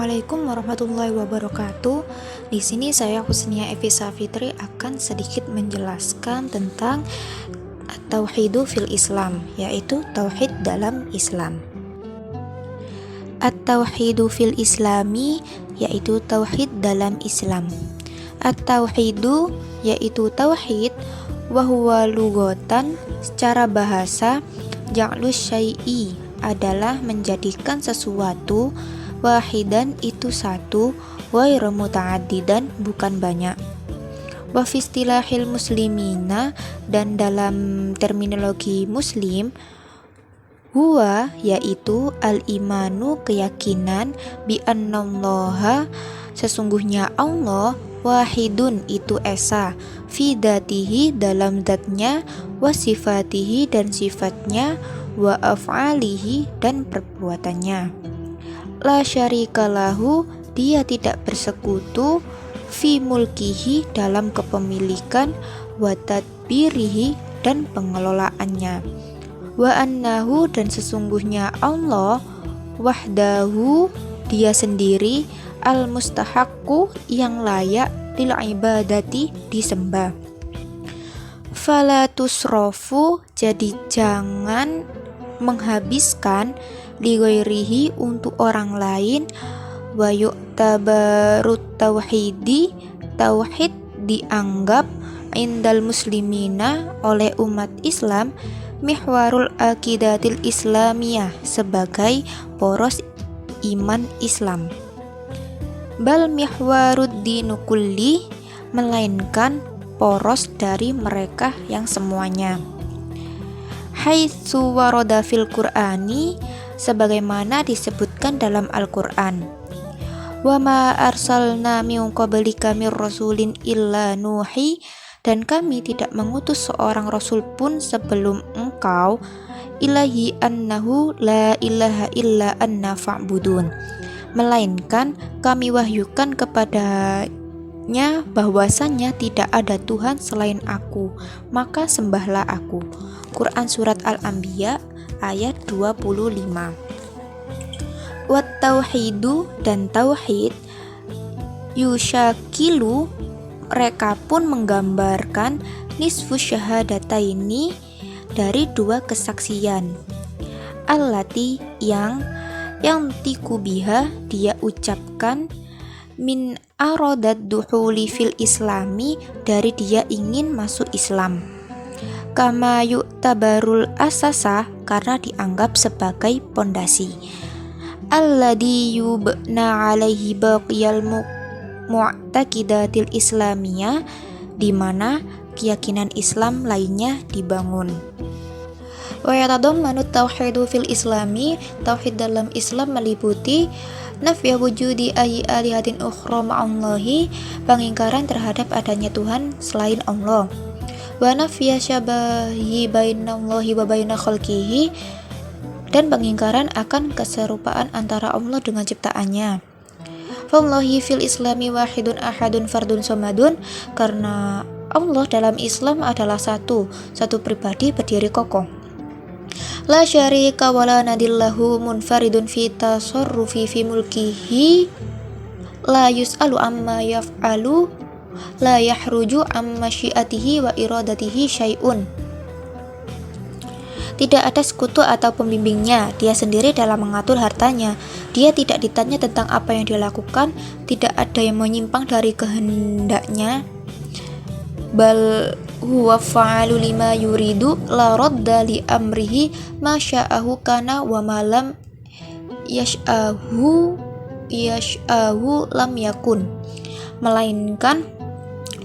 Assalamualaikum warahmatullahi wabarakatuh. Di sini saya Husnia Evi Safitri akan sedikit menjelaskan tentang At-Tauhidu fil Islam, yaitu tauhid dalam Islam. At-Tauhidu fil Islami, yaitu tauhid dalam Islam. At-Tauhidu yaitu tauhid, wa huwa lughatan, secara bahasa, ja'lus syai'i adalah menjadikan sesuatu, wahidan itu satu, ghairu muta'addidan bukan banyak. Wa fi istilahil muslimina, dan dalam terminologi muslim, huwa yaitu al-imanu keyakinan, bi annallaha sesungguhnya Allah, wahidun itu esa, fi dzatihi dalam zatnya, wa sifatihi dan sifatnya, wa af'alihi dan perbuatannya. La syarikalahu, dia tidak bersekutu, fi mulkihi dalam kepemilikan, wa tadbirihi dan pengelolaannya, wa annahu dan sesungguhnya Allah, wahdahu dia sendiri, al mustahaqqu yang layak, lil ibadati disembah. Fala tusrofu, jadi jangan menghabiskan, li ghairihi untuk orang lain, wa yu'tabarut tauhidi tauhid dianggap, indal muslimina oleh umat Islam, mihwarul aqidatil islamiyah sebagai poros iman Islam. Bal mihwarud dinu kulli, melainkan poros dari mereka yang semuanya. Haitsu warada fil Qur'ani, sebagaimana disebutkan dalam Al-Qur'an. Wa ma arsalna min qablika mir rasulin illa nuhi, dan kami tidak mengutus seorang rasul pun sebelum engkau, ilahi annahu la ilaha illa anna fa'budun, melainkan kami wahyukan kepadanya bahwasannya tidak ada Tuhan selain aku, maka sembahlah aku. Quran Surat Al-Anbiya ayat 25. Wat tauhidu dan tauhid, yushakilu mereka pun menggambarkan, nisfu syahadataini dari dua kesaksian, allati yang tiku biha dia ucapkan, min arodat duhuli fil islami dari dia ingin masuk Islam, kama yu'tabarul asasa karena dianggap sebagai pondasi, alladhi yubna alaihi baqiyal mu'taqidatil islamiyah, di mana keyakinan Islam lainnya dibangun. Wa yatadammanu tauhidu fil islami, tauhid dalam Islam meliputi nafya wujudi ayyi alihatin ukhra ma'allahi, pengingkaran terhadap adanya Tuhan selain Allah, wa nafya syabahi bainallahi wa baina khalqihi, dan pengingkaran akan keserupaan antara Allah dengan ciptaannya. Fallahi fil islami wahidun ahadun fardun somadun, karena Allah dalam Islam adalah satu pribadi berdiri kokoh. La syarika wala nadillahu munfaridun fi tasarrufi fi mulkihi, la yus'alu amma yaf'alu, la yahruju amma syiatihi wa iradatihi syai'un. Tidak ada sekutu atau pembimbingnya, dia sendiri dalam mengatur hartanya, dia tidak ditanya tentang apa yang dia lakukan, tidak ada yang menyimpang dari kehendaknya. Bal huwa fa'alu lima yuridu, la radda li amrihi ma sya'ahu kana wa ma lam yash'ahu lam yakun, melainkan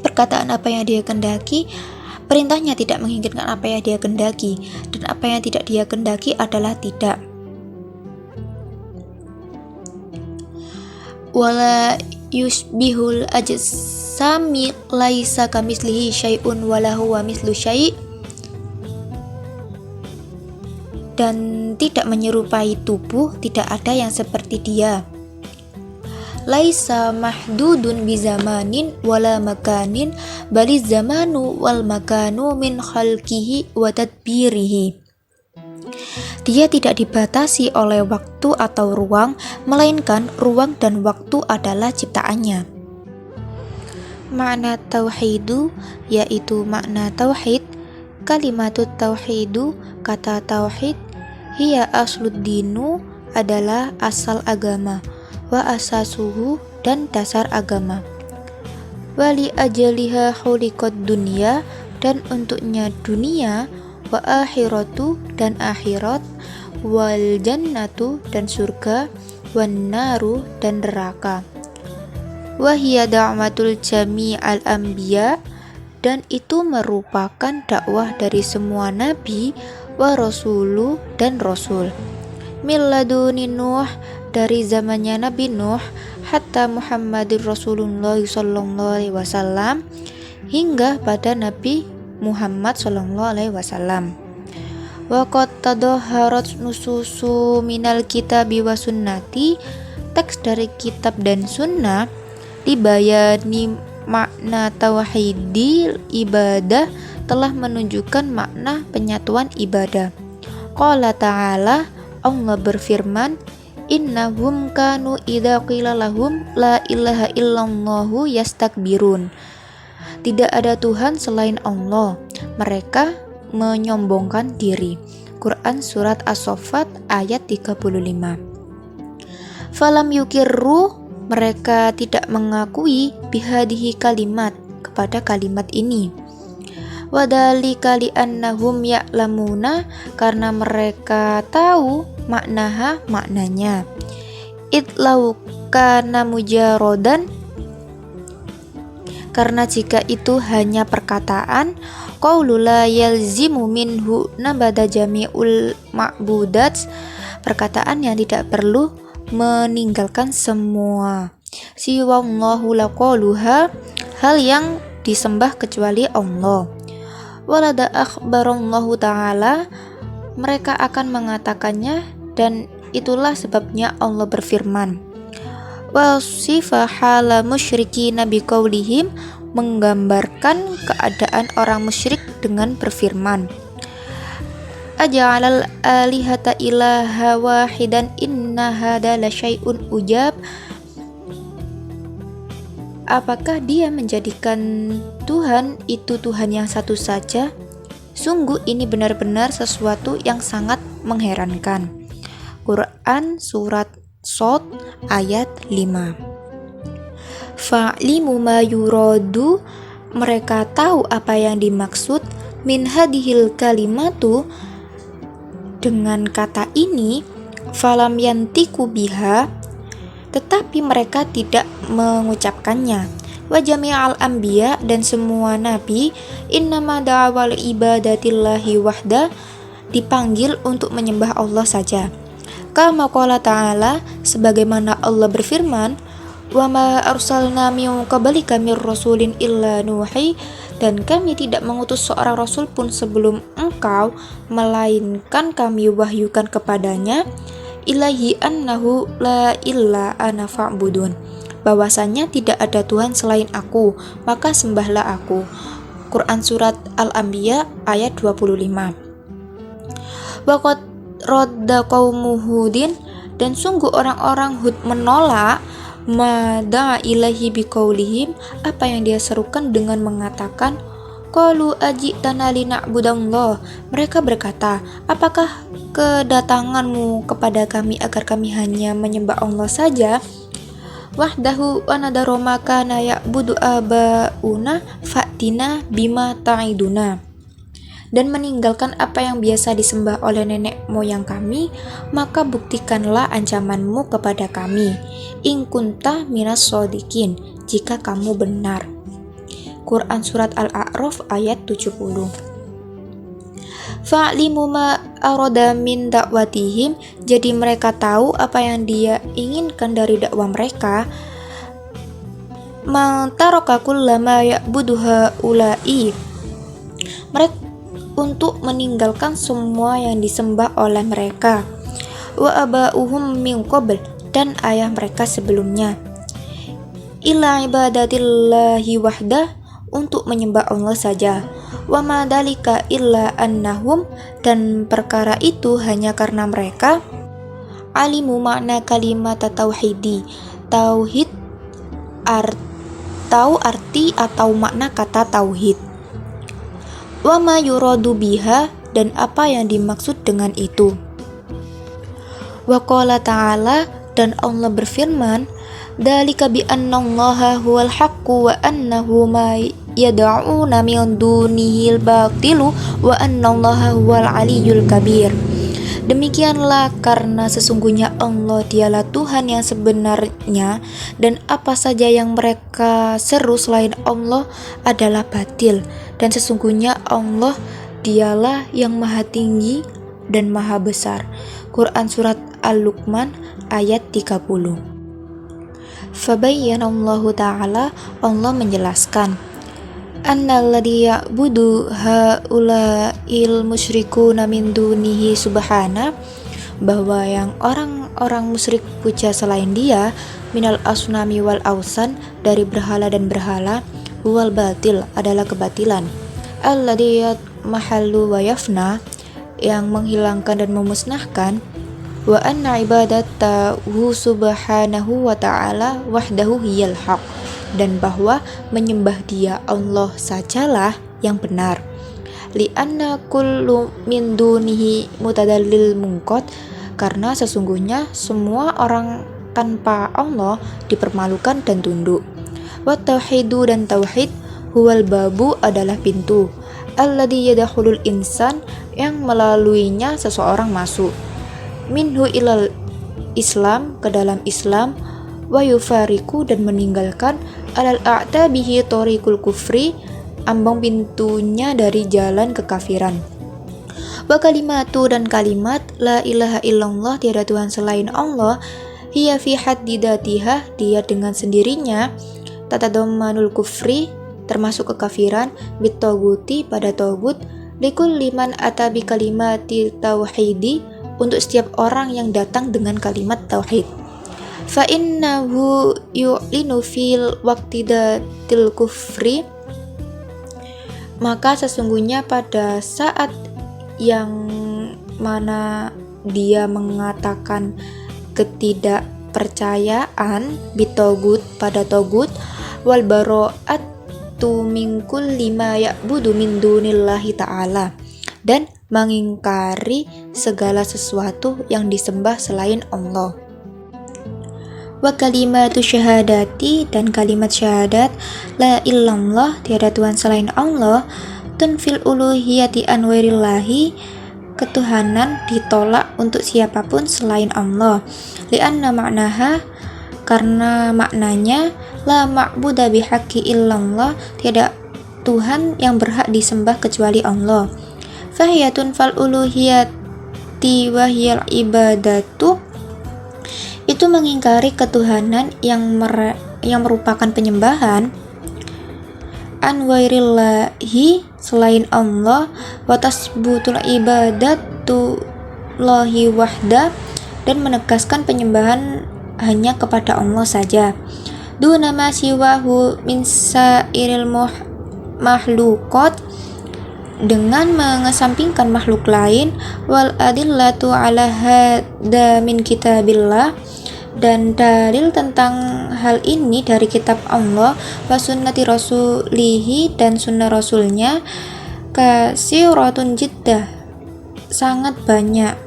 perkataan apa yang dia kehendaki, perintahnya tidak menginginkan apa yang dia kehendaki, dan apa yang tidak dia kehendaki adalah tidak. Wala yusbihul ajsami laisa kamislihi syai'un wala huwa mislu syai', dan tidak menyerupai tubuh, tidak ada yang seperti dia. Laisa mahdudun bizamanin wala makanin, baliz zamanu wal makanu min khalqihi wa tadbirihi, Dia tidak dibatasi oleh waktu atau ruang, melainkan ruang dan waktu adalah ciptaannya. Makna tauhidu yaitu makna tauhid. Kalimatut tauhidu, kata tauhid, hiya asluddinu adalah asal agama, wa asasuhu dan dasar agama. Wali ajaliha khuliqad dunia, dan untuknya dunia, wa akhiratu dan akhirat, wal jannatu dan surga, wan naru dan neraka. Wa hiya da'watul jami'al anbiya, dan itu merupakan dakwah dari semua nabi, wa rasulu dan rasul. Milladuni Nuh, dari zamannya Nabi Nuh, hatta Muhammadir Rasulullah sallallahu alaihi wasallam, hingga pada Nabi Muhammad sallallahu alaihi wasallam. Wa qad tadahharat nususu minal kitabi wa sunnati, teks dari kitab dan sunnah dibayani makna tauhidil ibadah, telah menunjukkan makna penyatuan ibadah. Qala ta'ala, Allah berfirman, innahum kanu idza qila lahum la ilaha illallahu yastakbirun. Tidak ada Tuhan selain Allah, mereka menyombongkan diri. Quran surat As-Saffat ayat 35. Falam yukirru, mereka tidak mengakui bihadihi kalimat, kepada kalimat ini. Wadhalika li'annahum ya'lamuna, karena mereka tahu maknaha, maknanya. Itlau kana mujarodan, karena jika itu hanya perkataan, qaulu la yalzimu minhu nabada jami'ul ma'budat, perkataan yang tidak perlu meninggalkan semua. Siwallahu laqaluha, hal yang disembah kecuali Allah. Walada akhbarallahu ta'ala, mereka akan mengatakannya, dan itulah sebabnya Allah berfirman. Wasifa hala musyrikina biqaulihim, menggambarkan keadaan orang musyrik dengan berfirman, aja'alal alihata ilaha wahidan inna hada la syai'un ujab, apakah dia menjadikan Tuhan itu Tuhan yang satu saja? Sungguh ini benar-benar sesuatu yang sangat mengherankan. Quran surat Shad ayat 5. Fa'limu ma yuradu, mereka tahu apa yang dimaksud, min hadhil kalimatu, dengan kata ini, falam yantiku biha, tetapi mereka tidak mengucapkannya. Wa jami'al anbiya, dan semua nabi, innama da'awal ibadatillahi wahda, dipanggil untuk menyembah Allah saja. Kama qala ta'ala, sebagaimana Allah berfirman, wa ma arsalna min qablika mir rasulin illa nuhi, dan kami tidak mengutus seorang rasul pun sebelum engkau, melainkan kami wahyukan kepadanya, ilahi annahu la illa ana fa'budun, bahwasanya tidak ada Tuhan selain aku, maka sembahlah aku. Quran surat Al-Anbiya ayat 25. Wa qad radda qaumu Hudin, dan sungguh orang-orang Hud menolak mada ilahi biqaulihim, apa yang dia serukan dengan mengatakan, qalu ajitana lina'budallah, mereka berkata, apakah kedatanganmu kepada kami agar kami hanya menyembah Allah saja? Wahdahu wa nadaru ma kana ya'budu abauna fa'tina bima ta'iduna, dan meninggalkan apa yang biasa disembah oleh nenek moyang kami, maka buktikanlah ancamanmu kepada kami, in kunta minas shodiqin, jika kamu benar. Quran surat Al-A'raf ayat 70. Fa'limu ma arada min dakwatihim, jadi mereka tahu apa yang dia inginkan dari dakwah mereka. Man taraka kullama ya'buduha ulai, mereka untuk meninggalkan semua yang disembah oleh mereka. Wa aba'uhum min qabl, dan ayah mereka sebelumnya. Illa ibadatillahi wahdah, untuk menyembah Allah saja. Wa ma dalika illa annahum, dan perkara itu hanya karena mereka alimu makna kalimat tauhidi, tauhid tahu arti atau makna kata tauhid. Wa ma yuradu biha, dan apa yang dimaksud dengan itu. Wa qala ta'ala, dan Allah berfirman, dzalika bi annallaha huwal haqqu wa annahu ma yad'una min dunihil batilu wa annallaha huwal aliyyul kabir. Demikianlah karena sesungguhnya Allah dialah Tuhan yang sebenarnya, dan apa saja yang mereka seru selain Allah adalah batil, dan sesungguhnya Allah dialah yang maha tinggi dan maha besar. Quran Surat Al-Luqman ayat 30. Fabayyanallahu ta'ala, Allah menjelaskan, annalladzi ya'budu haula'il musyrikuna min dunihi subhana, bahwa yang orang-orang musyrik puja selain Dia, minal asnami wal ausan, dari berhala dan berhala, huwal batil, adalah kebatilan, alladzi yatmahallu wa yafna, yang menghilangkan dan memusnahkan, wa anna ibadatahu subhanahu wa ta'ala wahdahu hiyal haq, dan bahwa menyembah Dia Allah sajalah yang benar. Li'anna kullu min dunihi mutadallil mungkot, karena sesungguhnya semua orang tanpa Allah dipermalukan dan tunduk. Wa tauhidu, dan tauhid, huwal babu, adalah pintu, alladzi yadkhulul insan, yang melaluinya seseorang masuk, minhu ilal Islam, ke dalam Islam, wa yufariku, dan meninggalkan alal a'tabihi thoriqul kufri, ambang pintunya dari jalan kekafiran. Wa kalimatu, dan kalimat la ilaha illallah, tiada Tuhan selain Allah, hiya fi haddi dzatiha, dia dengan sendirinya, tatadammanul kufri, termasuk kekafiran, bitaguti, pada tagut, likulli man atabi kalimati tauhidi, untuk setiap orang yang datang dengan kalimat tauhid. Fa innahu yu'linu fil waqtidatil kufri, maka sesungguhnya pada saat yang mana dia mengatakan ketidakpercayaan bitogut, pada togut, wal baro'atu min kulli ma ya'budu min dunillahi ta'ala, dan mengingkari segala sesuatu yang disembah selain Allah. Wa kalimatu syahadati, dan kalimat syahadat la illallah, tiada Tuhan selain Allah, tunfil uluhiyati anwarillahi, ketuhanan ditolak untuk siapapun selain Allah. Lianna maknaha, karena maknanya la ma'buda bihaqqi illallah, tiada Tuhan yang berhak disembah kecuali Allah. Fahiyatun fal uluhiyati wahiyal ibadatu, itu mengingkari ketuhanan yang merupakan penyembahan, anwairillahi, selain Allah, wa tasbutul ibadatu lahi wahda, dan menegaskan penyembahan hanya kepada Allah saja, duna ma siwahu min sairil mahlukot, dengan mengesampingkan makhluk lain, wal adillatu ala hadda min kitabillah, dan dalil tentang hal ini dari kitab Allah, wa sunnati rasulihi, dan sunnah rasulnya, kasiratun jiddah, sangat banyak,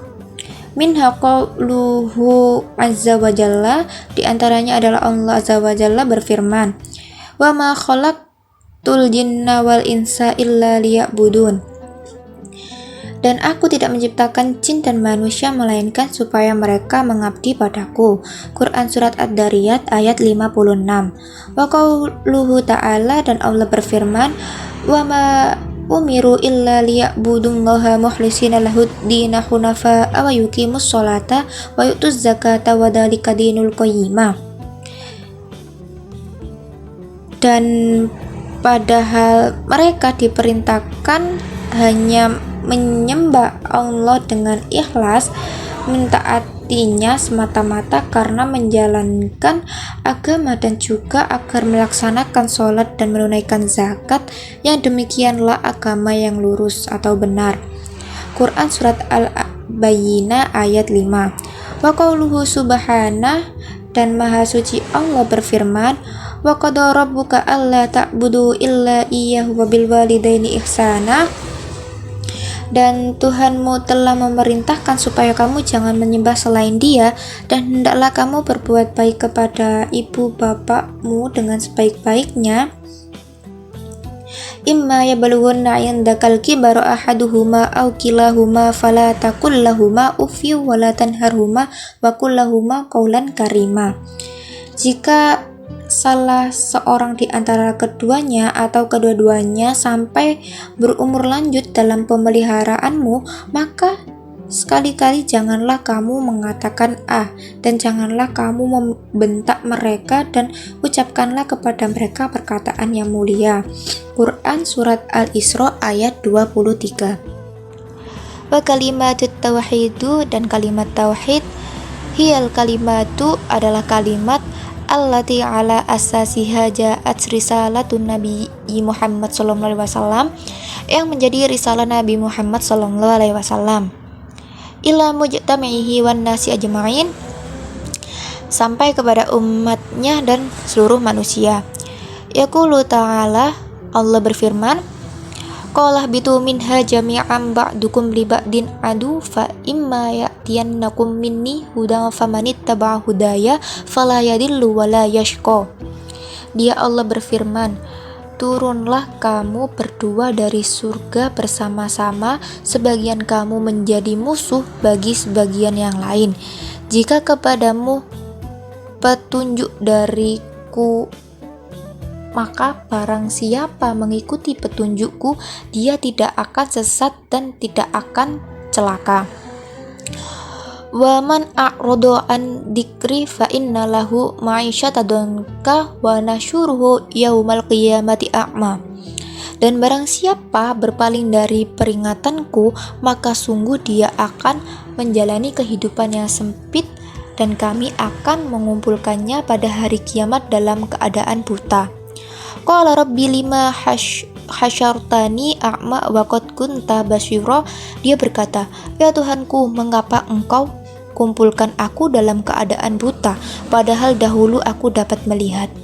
minha qauluhu azza wa jalla, diantaranya adalah Allah azza wa jalla berfirman, wa ma khalaqtul jinna wal insa illa liya'budun, dan aku tidak menciptakan jin dan manusia melainkan supaya mereka mengabdi padaku. Quran Surat Ad-Dariyat ayat 56. Wa qauluhu ta'ala, dan Allah berfirman, wa ma umiru illa liya'budullaha mukhlisina lahud-dina hunafa wa yuqimus sholata wa yu'tuz zakata wa dzalika dinul qayyimah. Dan padahal mereka diperintahkan hanya menyembah Allah dengan ikhlas, mentaati mengikutinya semata-mata karena menjalankan agama dan juga agar melaksanakan sholat dan menunaikan zakat, yang demikianlah agama yang lurus atau benar. Quran Surat Al-Bayyinah ayat 5. Wa qauluhu subhanah, dan maha suci Allah berfirman, wa qada rabbuka alla ta'budu illa iyyahu wa bil walidaini ihsana, dan Tuhanmu telah memerintahkan supaya kamu jangan menyembah selain Dia, dan hendaklah kamu berbuat baik kepada ibu bapakmu dengan sebaik-baiknya. Imma yablughanna 'indakal kibaru ahaduhuma aw kilahuma fala taqul lahumā uffin wa la tanharhumā wa qul lahumā qawlan karīmā. Jika salah seorang di antara keduanya atau kedua-duanya sampai berumur lanjut dalam pemeliharaanmu, maka sekali-kali janganlah kamu mengatakan dan janganlah kamu membentak mereka, dan ucapkanlah kepada mereka perkataan yang mulia. Quran Surat Al-Isra ayat 23. Wa kalimatut tauhidu, dan kalimat tauhid, hiyal kalimatu adalah kalimat allati ala asasiha ja'at risalatun Nabi Muhammad sallallahu alaihi wasallam, yang menjadi risalah Nabi Muhammad sallallahu alaihi wasallam, ila mujtami'ihi wan nasi ajma'in, sampai kepada umatnya dan seluruh manusia. Yaqulu ta'ala, Allah berfirman, qala bitu minha jami'an ba'dukum li ba'din adu fa imma ya'tiyannakum minni hudan famanittaba'a hudaya fala yadillu wa la yashqa. Dia Allah berfirman, turunlah kamu berdua dari surga bersama-sama, sebagian kamu menjadi musuh bagi sebagian yang lain. Jika kepadamu petunjuk dariku, maka barang siapa mengikuti petunjukku, dia tidak akan sesat dan tidak akan celaka. Wa man a'rada an dzikri fa inna lahu ma'isyatan danka wa nasyuruhu yaumal qiyamati a'ma. Dan barang siapa berpaling dari peringatanku, maka sungguh dia akan menjalani kehidupan yang sempit, dan kami akan mengumpulkannya pada hari kiamat dalam keadaan buta. Qala rabbi lima hasyartani a'ma wa qad kunta basyira. Dia berkata, ya Tuhanku, mengapa engkau kumpulkan aku dalam keadaan buta, padahal dahulu aku dapat melihat.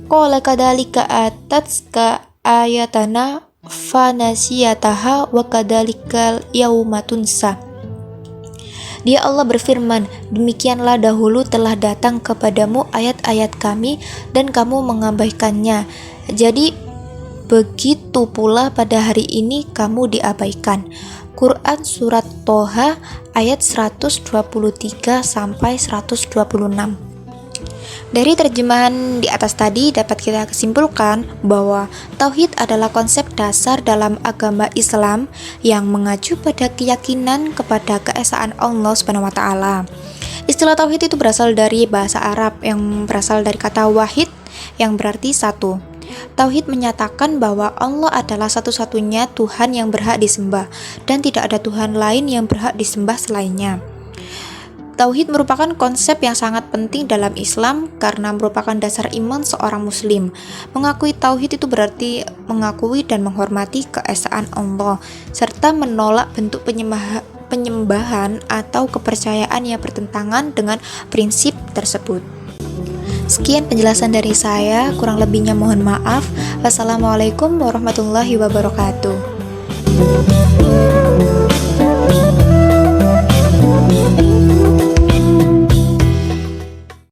Qala kadzalika atatka ayatana fanasiyataha wa kadzalikal yauma tunsa. Dia Allah berfirman, demikianlah dahulu telah datang kepadamu ayat-ayat kami dan kamu mengabaikannya. Jadi begitu pula pada hari ini kamu diabaikan. Quran Surat Toha ayat 123 sampai 126. Dari terjemahan di atas tadi dapat kita kesimpulkan bahwa tauhid adalah konsep dasar dalam agama Islam yang mengacu pada keyakinan kepada keesaan Allah Subhanahu wa taala. Istilah tauhid itu berasal dari bahasa Arab yang berasal dari kata wahid yang berarti satu. Tauhid menyatakan bahwa Allah adalah satu-satunya Tuhan yang berhak disembah dan tidak ada Tuhan lain yang berhak disembah selainnya. Tauhid merupakan konsep yang sangat penting dalam Islam karena merupakan dasar iman seorang muslim. Mengakui tauhid itu berarti mengakui dan menghormati keesaan Allah serta menolak bentuk penyembahan atau kepercayaan yang bertentangan dengan prinsip tersebut. Sekian penjelasan dari saya, kurang lebihnya mohon maaf. Wassalamualaikum warahmatullahi wabarakatuh.